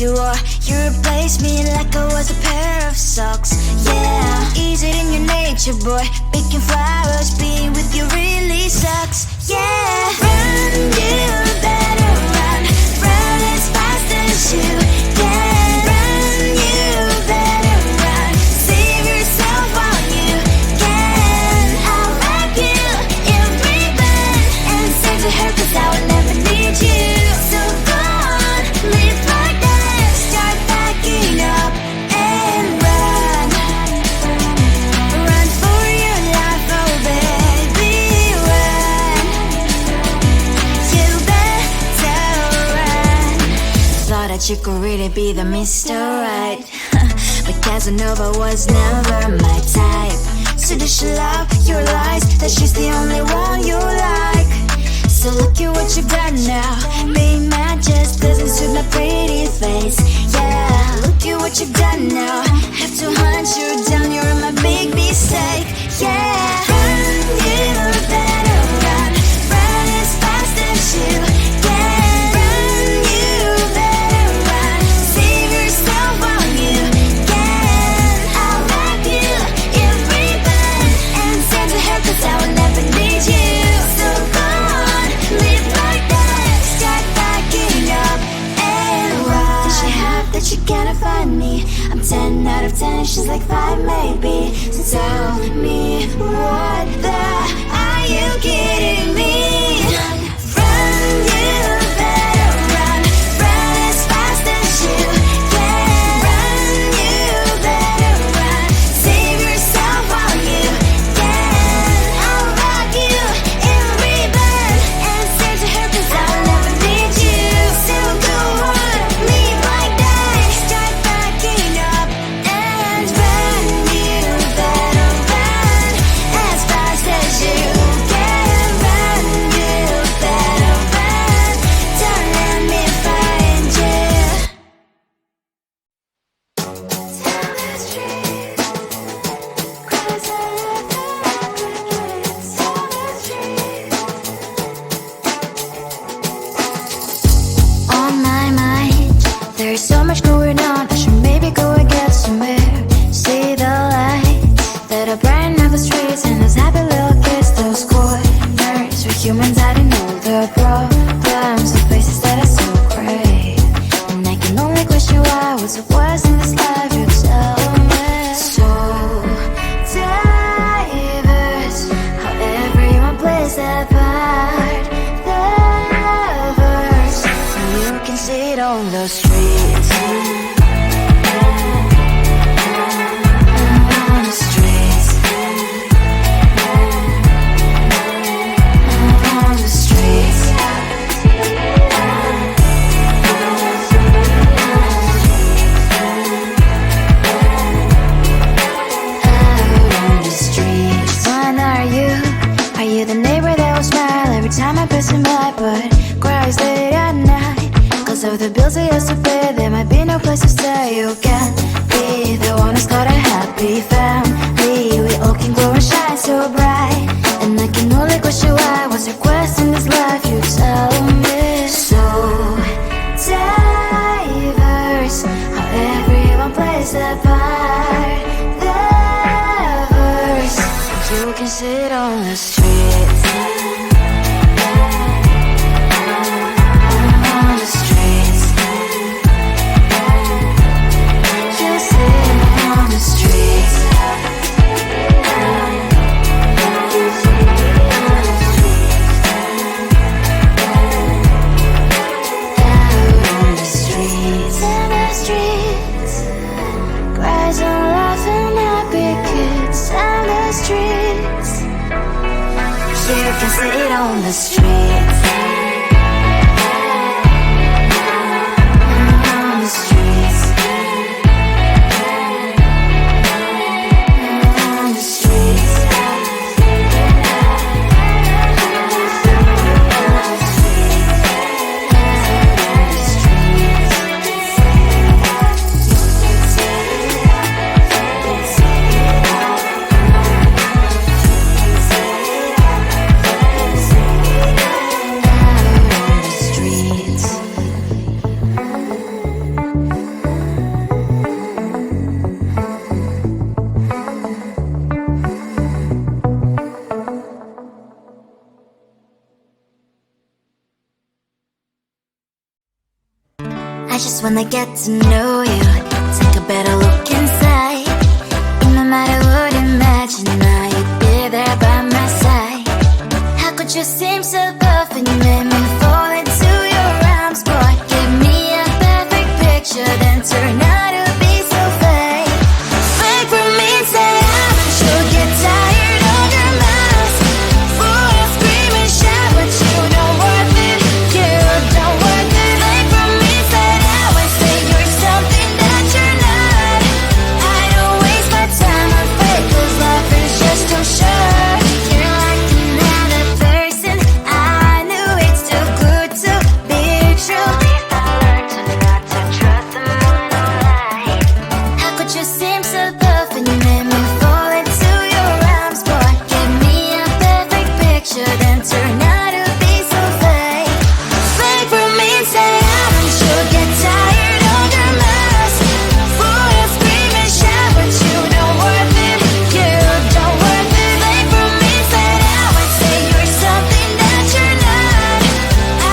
you are. You replaced me like I was a pair of socks. Yeah, is it in your nature, boy? Picking flowers, being with you really sucks. Yeah, run, you better run. Run as fast as you can. Run, you better run. Save yourself while you can. I'll wrap you in ribbon and say to her, 'cause I will never need you. So go on, live like that. Start backing up and run. Run for your life, oh baby, run. You better run. Thought that you could really be the Mr. Right, but Casanova was never my type. So does she love your lies, that she's the only one you like? So look at what you've done now. Being mad just doesn't suit my pretty face. Yeah, look at what you've done now. Have to hunt you down, you're my big mistake. Yeah, run, you better run. Run as fast as you can. Run, you better run. Save yourself while you can. I'll wrap you in ribbon and send to her, 'cause I will never need you. So go on, live like that. Start backing up and run. Does she have that you cannot find me? I'm 10 out of 10, she's like 5 maybe. So tell me, what the are you kidding me? Run, you better run. Run as fast as you can. Run, you better run. Save yourself while you can. I'll wrap you in ribbon and say to her, 'cause I will never need you. So go on, live like that. Start backing up and run. You better run as fast as you can. Run, you better run. Don't let me find you. Tell the street, 'cause I love the crickets. Tell the street. On my mind, there's so much going on. I should maybe go and get somewhere. See the lights that are brighten up the streets, and those happy little kids, those corners where humans hiding all their problems, the places that are so great. And I can only question why was it was in this life. You tell me. So diverse, how everyone plays their part. The lovers, you can see it on the streets. On the streets. On the streets. Out on the streets. When are you? Are you the neighbor that will smile every time I pass him by, but cries late at night? 'Cause of the bills I used to pay, there might be no place to stay. You can't be the one who's got a happy family. We all can grow and shine so bright, and I can only question why was your quest in this life. You tell me. So diverse, how everyone plays their part. The verse, you can sit on the streets. On the streets. You sit on the streets. Out on the streets. In the streets. Cries and laughing happy kids. On the streets. You can sit on the streets. On the streets. On the streets. I just wanna get to know you, take a better look inside. No matter what, imagine I'd be there by my side. How could you seem so perfect, you made me fall into your arms, boy. Give me a perfect picture, then turn out to be so fake. Fake for me, say I'm sure get tired of your mess. Fool, scream and shout, but you don't worth it. You don't worth it. Fake for me, say I would say you're something that you're not. I don't waste my time on fake, 'cause life is just too short. You're like another person. I knew it's too good to be true. I learned to not to trust them on no lie. How could you seem so perfect, you made me fall into your arms, boy. Give me a perfect picture, then turn out to be so fake. Fake for me, say I'm sure get tired of your mess. Fool, you scream and shout, but you don't worth it. You don't worth it. Fake for me, say I would say you're something that you're not.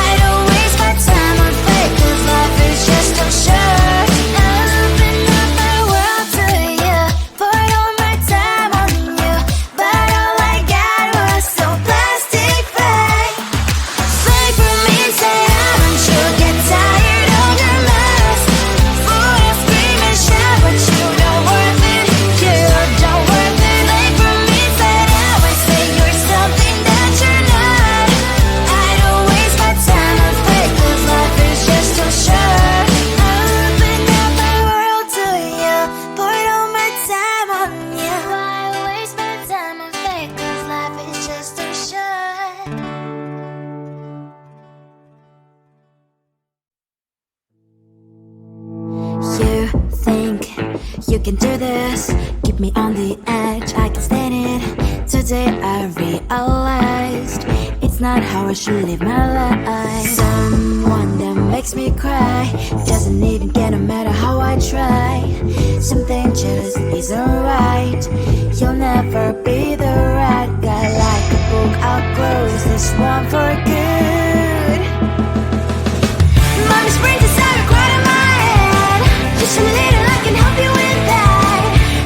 I don't waste my time on fake, 'cause life is just too short. I open up my world to you, poured all my time on you, but all I got was so plastic fake. Fake for me, say I'm sure get tired of your mess. Fool, you scream and shout, but you don't worth it. You don't worth it. Fake for me, say I would say you're something that you're not. I don't waste my time on fake, 'cause life is just too short. I opened up my world to you, poured all my time on you. Why waste my time on fake, 'cause life is just too short. You think you can do this, keep me on the edge, I can stand it. Today I realized it's not how I should live my life. Someone that makes me cry doesn't even get, no matter how I try. Something just isn't right. You'll never be the right guy. Like a book, I'll close this one for good. Mommy's brains inside are quite in my head. Just a little, I can help you with that.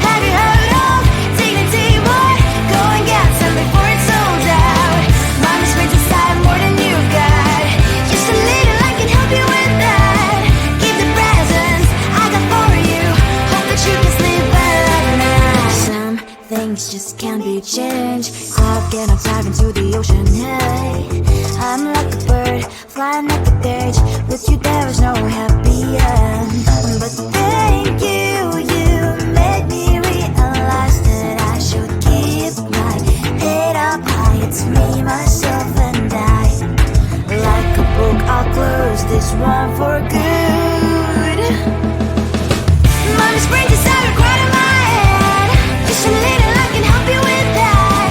Have you heard of dignity, boy? Go and get some before it's sold out. Mommy's brains inside more than you got. Just a little, I can help you with that. Give the presents I got for you. Hope that you can sleep well at night. Some things just can't be changed. I'll get on dive into the ocean, hey. I'm like a bird, flying like a cage. With you there is no happy end. But thank you, you made me realize that I should keep my head up high. It's me, myself, and I. Like a book, I'll close this one for good. Mommy's brains inside are quite in my head. Just a little, I can help you with that.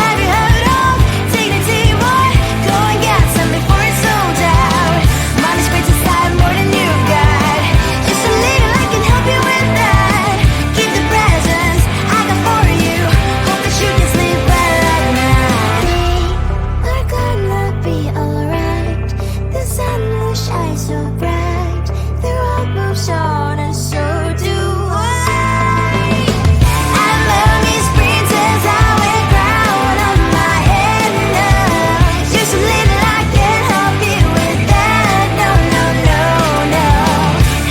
Have you heard of dignity, boy? Go and get some before it's sold out. Mommy's brains inside more than you got. Just a little, I can help you with that. Keep the presents I got for you. Hope that you can sleep well at night. We're gonna be alright. The sun will shine so bright. The road moves on and so do I. I love these princess, I wear crown on my head now. Just a little, I can help you with that. No, no, no, no.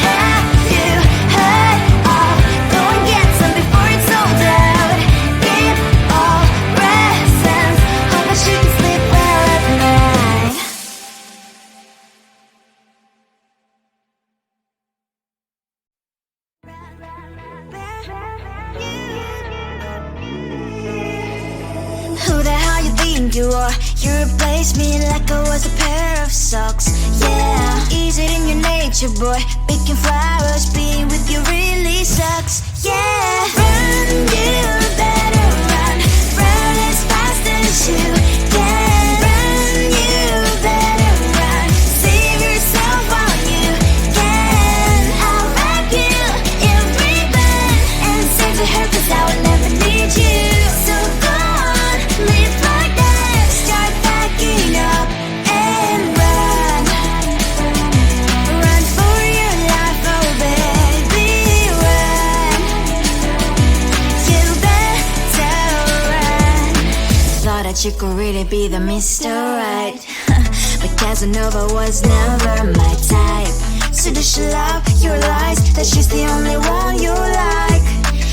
Have you heard of? Go and get some before it's sold out. Give all presents. Hope that you can sleep well at night. Who the hell you think you are? You replaced me like I was a pair of socks. Yeah, is it in your nature, boy? Picking flowers, being with you really sucks. Yeah, run, you better run. Run as fast as you can. Run, you better run. Save yourself while you can. I'll wrap you in ribbon and send to her, 'cause I will never need you. So go on, live like that. Start packing up and run. Run for your you could really be the Mr. Right. But Casanova was never my type. So does she love your lies, that she's the only one you like?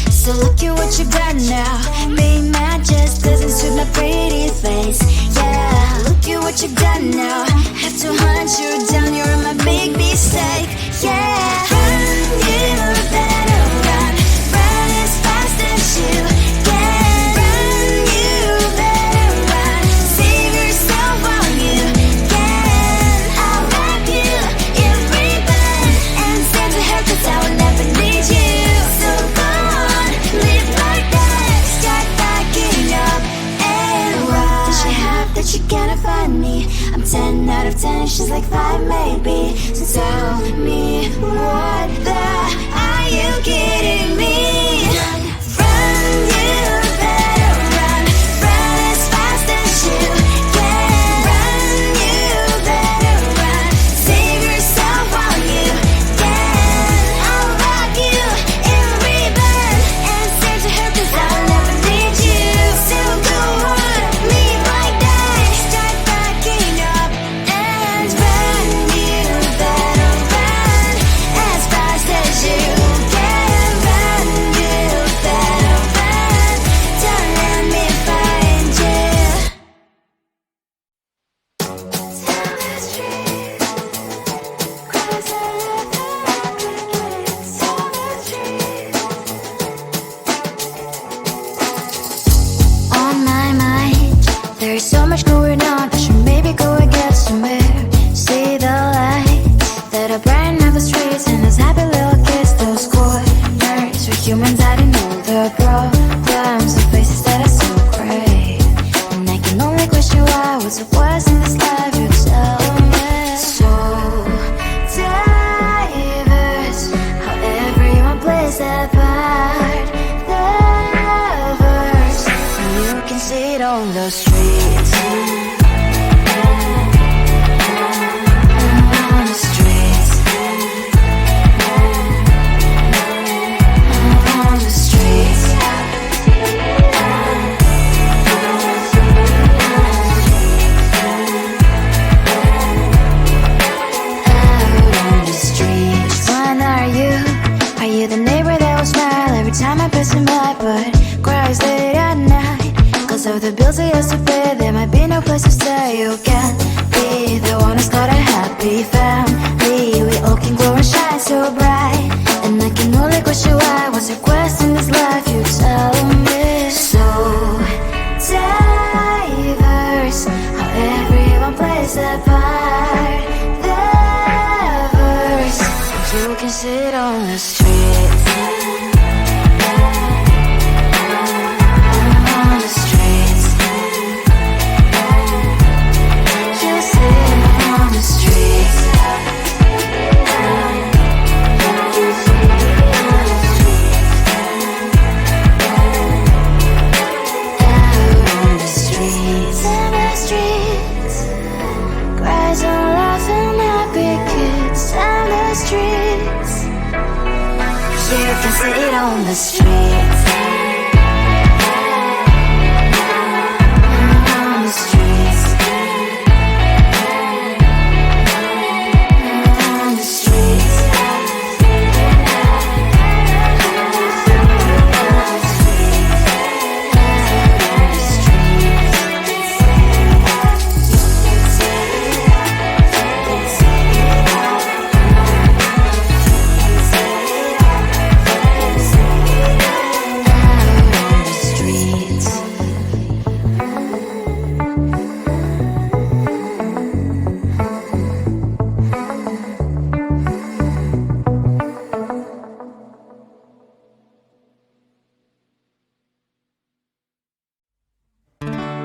So look at what you got now. Being mad just doesn't suit my pretty face. Yeah, look at what you got now. Have to hunt you down, you're my big mistake. Yeah, run, you better run. Run as fast as you can. Run, you better run. Save yourself while you can. I'll wrap you in ribbon and stand to her, 'cause I will never need you. So go on, live like that. Start backing up and run. Does she have that she cannot find me? I'm 10 out of 10, she's like 5 maybe. So tell me, what the are you kidding me? Run, you better run. Run as fast as you can. Run, you better run. Save yourself while you can. I'll wrap you in ribbon and send to her, 'cause I'll never need you. So go on, leave like that. Start backing up and run. You better run as fast as you can. Run, you better run. Don't let me find you. Tell the street, cries out crickets. Tell the street. On my mind, there's so much going on. I should maybe go and get some air. See the lights that are brighten up the streets, and those happy little kids, those corners where humans hiding all the problems, the places that are so great. And I can only question why, what's the worst in this life, you tell me. So diverse, how everyone plays their part. Lovers, and you can see it on the streets. On the streets. On the streets. Out on the streets. When are you? Are you the neighbor that will smile every time I pass him by, but cries late at night? 'Cause of the bills he has to pay, there might be no place to stay. You can't be the one who's got a happy family. We all can glow and shine so bright, and I can only question why, what's your quest in this life, you tell me. So diverse, how everyone plays their part. Lovers, you can sit on the streets. On the streets. You sit on the streets. Out on the streets. In the streets. Cries and laughing happy kids. On the streets. You can sit on the streets. On the streets. On the streets.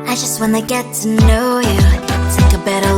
I just wanna get to know you, take a better